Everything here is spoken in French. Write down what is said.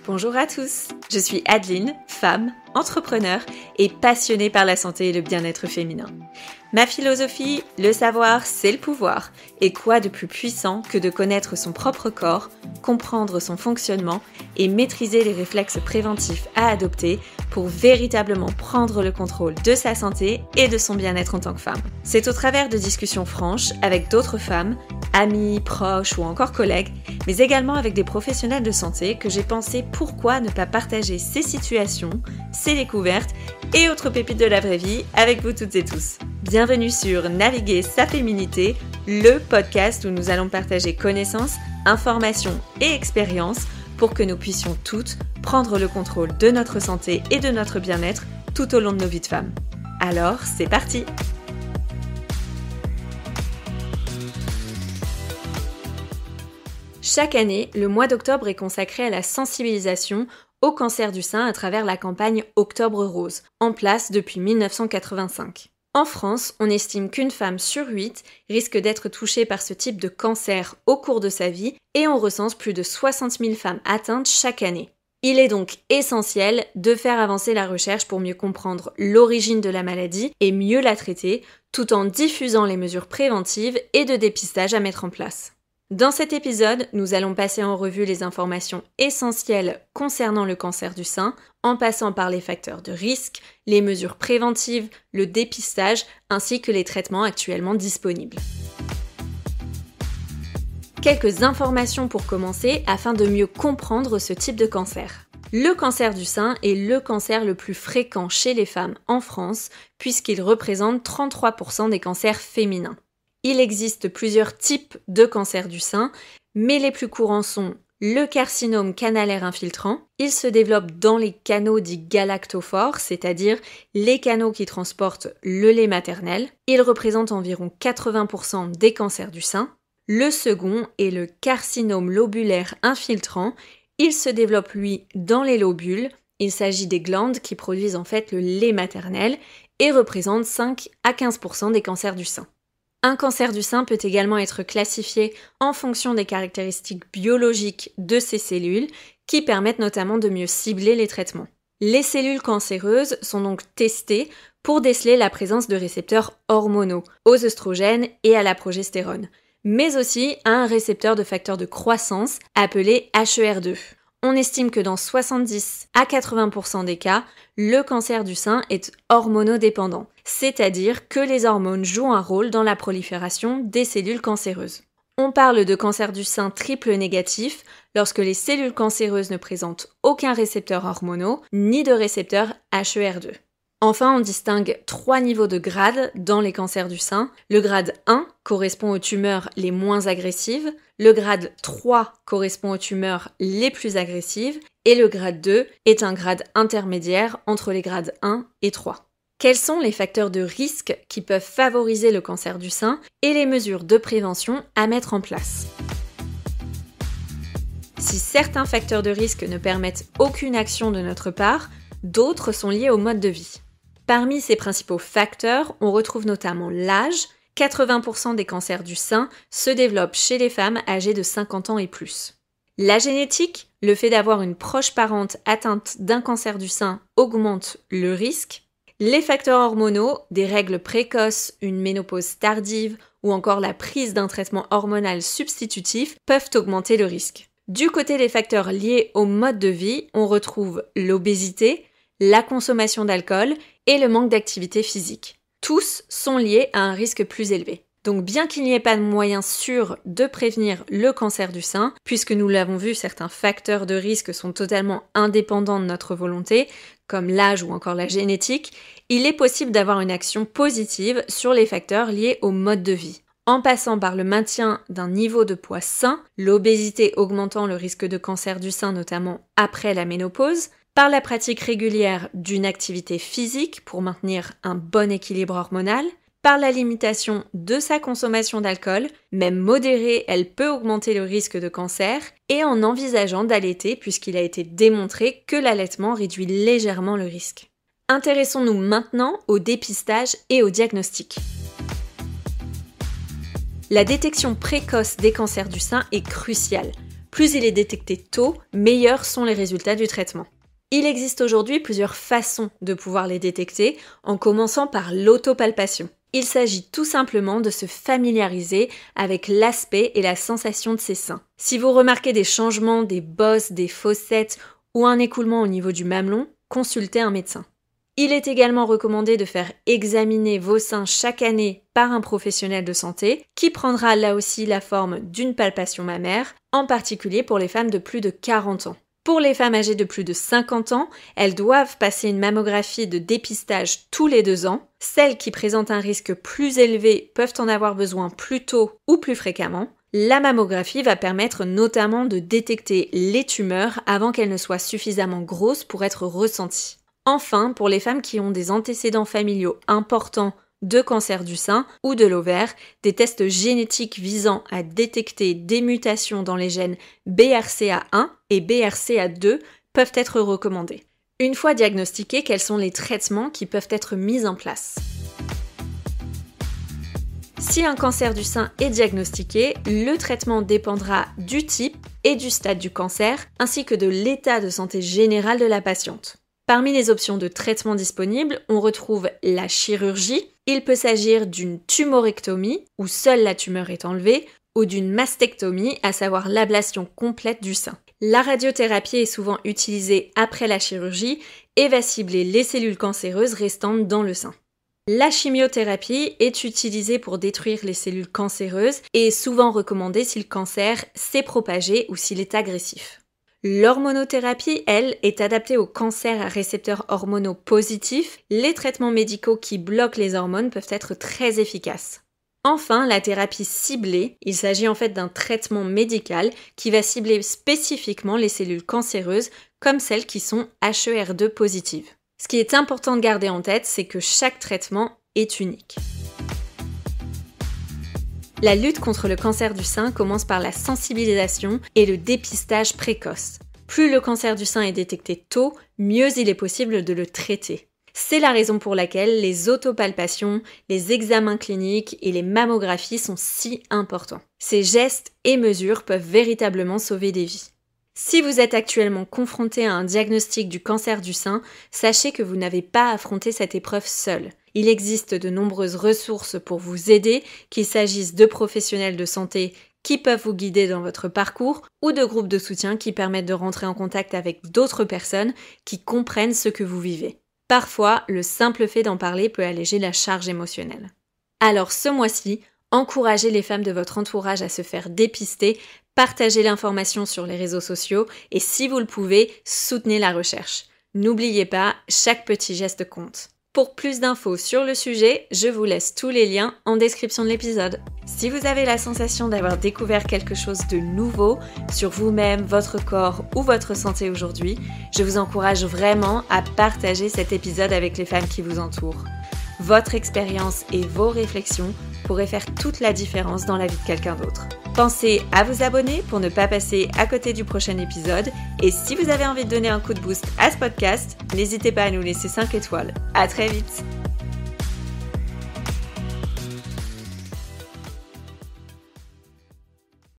Bonjour à tous, je suis Adeline, femme, entrepreneur et passionnée par la santé et le bien-être féminin. Ma philosophie, le savoir, c'est le pouvoir. Et quoi de plus puissant que de connaître son propre corps, comprendre son fonctionnement et maîtriser les réflexes préventifs à adopter pour véritablement prendre le contrôle de sa santé et de son bien-être en tant que femme. C'est au travers de discussions franches avec d'autres femmes, amis, proches ou encore collègues, mais également avec des professionnels de santé que j'ai pensé pourquoi ne pas partager ces situations, ces découvertes et autres pépites de la vraie vie avec vous toutes et tous. Bienvenue sur Naviguer sa féminité, le podcast où nous allons partager connaissances, informations et expériences pour que nous puissions toutes prendre le contrôle de notre santé et de notre bien-être tout au long de nos vies de femmes. Alors, c'est parti! Chaque année, le mois d'octobre est consacré à la sensibilisation au cancer du sein à travers la campagne Octobre Rose, en place depuis 1985. En France, on estime qu'une femme sur 8 risque d'être touchée par ce type de cancer au cours de sa vie et on recense plus de 60 000 femmes atteintes chaque année. Il est donc essentiel de faire avancer la recherche pour mieux comprendre l'origine de la maladie et mieux la traiter, tout en diffusant les mesures préventives et de dépistage à mettre en place. Dans cet épisode, nous allons passer en revue les informations essentielles concernant le cancer du sein, en passant par les facteurs de risque, les mesures préventives, le dépistage, ainsi que les traitements actuellement disponibles. Quelques informations pour commencer afin de mieux comprendre ce type de cancer. Le cancer du sein est le cancer le plus fréquent chez les femmes en France, puisqu'il représente 33% des cancers féminins. Il existe plusieurs types de cancer du sein, mais les plus courants sont le carcinome canalaire infiltrant. Il se développe dans les canaux dits galactophores, c'est-à-dire les canaux qui transportent le lait maternel. Il représente environ 80% des cancers du sein. Le second est le carcinome lobulaire infiltrant. Il se développe, lui, dans les lobules. Il s'agit des glandes qui produisent en fait le lait maternel et représente 5 à 15% des cancers du sein. Un cancer du sein peut également être classifié en fonction des caractéristiques biologiques de ces cellules qui permettent notamment de mieux cibler les traitements. Les cellules cancéreuses sont donc testées pour déceler la présence de récepteurs hormonaux, aux œstrogènes et à la progestérone, mais aussi à un récepteur de facteur de croissance appelé HER2. On estime que dans 70 à 80% des cas, le cancer du sein est hormonodépendant, c'est-à-dire que les hormones jouent un rôle dans la prolifération des cellules cancéreuses. On parle de cancer du sein triple négatif lorsque les cellules cancéreuses ne présentent aucun récepteur hormonaux ni de récepteur HER2. Enfin, on distingue 3 niveaux de grade dans les cancers du sein. Le grade 1 correspond aux tumeurs les moins agressives, le grade 3 correspond aux tumeurs les plus agressives, et le grade 2 est un grade intermédiaire entre les grades 1 et 3. Quels sont les facteurs de risque qui peuvent favoriser le cancer du sein et les mesures de prévention à mettre en place? Si certains facteurs de risque ne permettent aucune action de notre part, d'autres sont liés au mode de vie. Parmi ces principaux facteurs, on retrouve notamment l'âge. 80% des cancers du sein se développent chez les femmes âgées de 50 ans et plus. La génétique, le fait d'avoir une proche parente atteinte d'un cancer du sein augmente le risque. Les facteurs hormonaux, des règles précoces, une ménopause tardive ou encore la prise d'un traitement hormonal substitutif peuvent augmenter le risque. Du côté des facteurs liés au mode de vie, on retrouve l'obésité, la consommation d'alcool et le manque d'activité physique. Tous sont liés à un risque plus élevé. Donc bien qu'il n'y ait pas de moyen sûr de prévenir le cancer du sein, puisque nous l'avons vu, certains facteurs de risque sont totalement indépendants de notre volonté, comme l'âge ou encore la génétique, il est possible d'avoir une action positive sur les facteurs liés au mode de vie. En passant par le maintien d'un niveau de poids sain, l'obésité augmentant le risque de cancer du sein notamment après la ménopause, par la pratique régulière d'une activité physique pour maintenir un bon équilibre hormonal, par la limitation de sa consommation d'alcool, même modérée, elle peut augmenter le risque de cancer, et en envisageant d'allaiter puisqu'il a été démontré que l'allaitement réduit légèrement le risque. Intéressons-nous maintenant au dépistage et au diagnostic. La détection précoce des cancers du sein est cruciale. Plus il est détecté tôt, meilleurs sont les résultats du traitement. Il existe aujourd'hui plusieurs façons de pouvoir les détecter, en commençant par l'autopalpation. Il s'agit tout simplement de se familiariser avec l'aspect et la sensation de ses seins. Si vous remarquez des changements, des bosses, des fossettes ou un écoulement au niveau du mamelon, consultez un médecin. Il est également recommandé de faire examiner vos seins chaque année par un professionnel de santé qui prendra là aussi la forme d'une palpation mammaire, en particulier pour les femmes de plus de 40 ans. Pour les femmes âgées de plus de 50 ans, elles doivent passer une mammographie de dépistage tous les 2 ans. Celles qui présentent un risque plus élevé peuvent en avoir besoin plus tôt ou plus fréquemment. La mammographie va permettre notamment de détecter les tumeurs avant qu'elles ne soient suffisamment grosses pour être ressenties. Enfin, pour les femmes qui ont des antécédents familiaux importants de cancer du sein ou de l'ovaire, des tests génétiques visant à détecter des mutations dans les gènes BRCA1 et BRCA2 peuvent être recommandés. Une fois diagnostiqués, quels sont les traitements qui peuvent être mis en place ? Si un cancer du sein est diagnostiqué, le traitement dépendra du type et du stade du cancer, ainsi que de l'état de santé général de la patiente. Parmi les options de traitement disponibles, on retrouve la chirurgie. Il peut s'agir d'une tumorectomie, où seule la tumeur est enlevée, ou d'une mastectomie, à savoir l'ablation complète du sein. La radiothérapie est souvent utilisée après la chirurgie et va cibler les cellules cancéreuses restantes dans le sein. La chimiothérapie est utilisée pour détruire les cellules cancéreuses et est souvent recommandée si le cancer s'est propagé ou s'il est agressif. L'hormonothérapie, elle, est adaptée aux cancers à récepteurs hormonaux positifs. Les traitements médicaux qui bloquent les hormones peuvent être très efficaces. Enfin, la thérapie ciblée, il s'agit en fait d'un traitement médical qui va cibler spécifiquement les cellules cancéreuses comme celles qui sont HER2 positives. Ce qui est important de garder en tête, c'est que chaque traitement est unique. La lutte contre le cancer du sein commence par la sensibilisation et le dépistage précoce. Plus le cancer du sein est détecté tôt, mieux il est possible de le traiter. C'est la raison pour laquelle les autopalpations, les examens cliniques et les mammographies sont si importants. Ces gestes et mesures peuvent véritablement sauver des vies. Si vous êtes actuellement confronté à un diagnostic du cancer du sein, sachez que vous n'avez pas à affronter cette épreuve seul. Il existe de nombreuses ressources pour vous aider, qu'il s'agisse de professionnels de santé qui peuvent vous guider dans votre parcours ou de groupes de soutien qui permettent de rentrer en contact avec d'autres personnes qui comprennent ce que vous vivez. Parfois, le simple fait d'en parler peut alléger la charge émotionnelle. Alors ce mois-ci, encouragez les femmes de votre entourage à se faire dépister, partagez l'information sur les réseaux sociaux et si vous le pouvez, soutenez la recherche. N'oubliez pas, chaque petit geste compte. Pour plus d'infos sur le sujet, je vous laisse tous les liens en description de l'épisode. Si vous avez la sensation d'avoir découvert quelque chose de nouveau sur vous-même, votre corps ou votre santé aujourd'hui, je vous encourage vraiment à partager cet épisode avec les femmes qui vous entourent. Votre expérience et vos réflexions pourraient faire toute la différence dans la vie de quelqu'un d'autre. Pensez à vous abonner pour ne pas passer à côté du prochain épisode. Et si vous avez envie de donner un coup de boost à ce podcast, n'hésitez pas à nous laisser 5 étoiles. À très vite!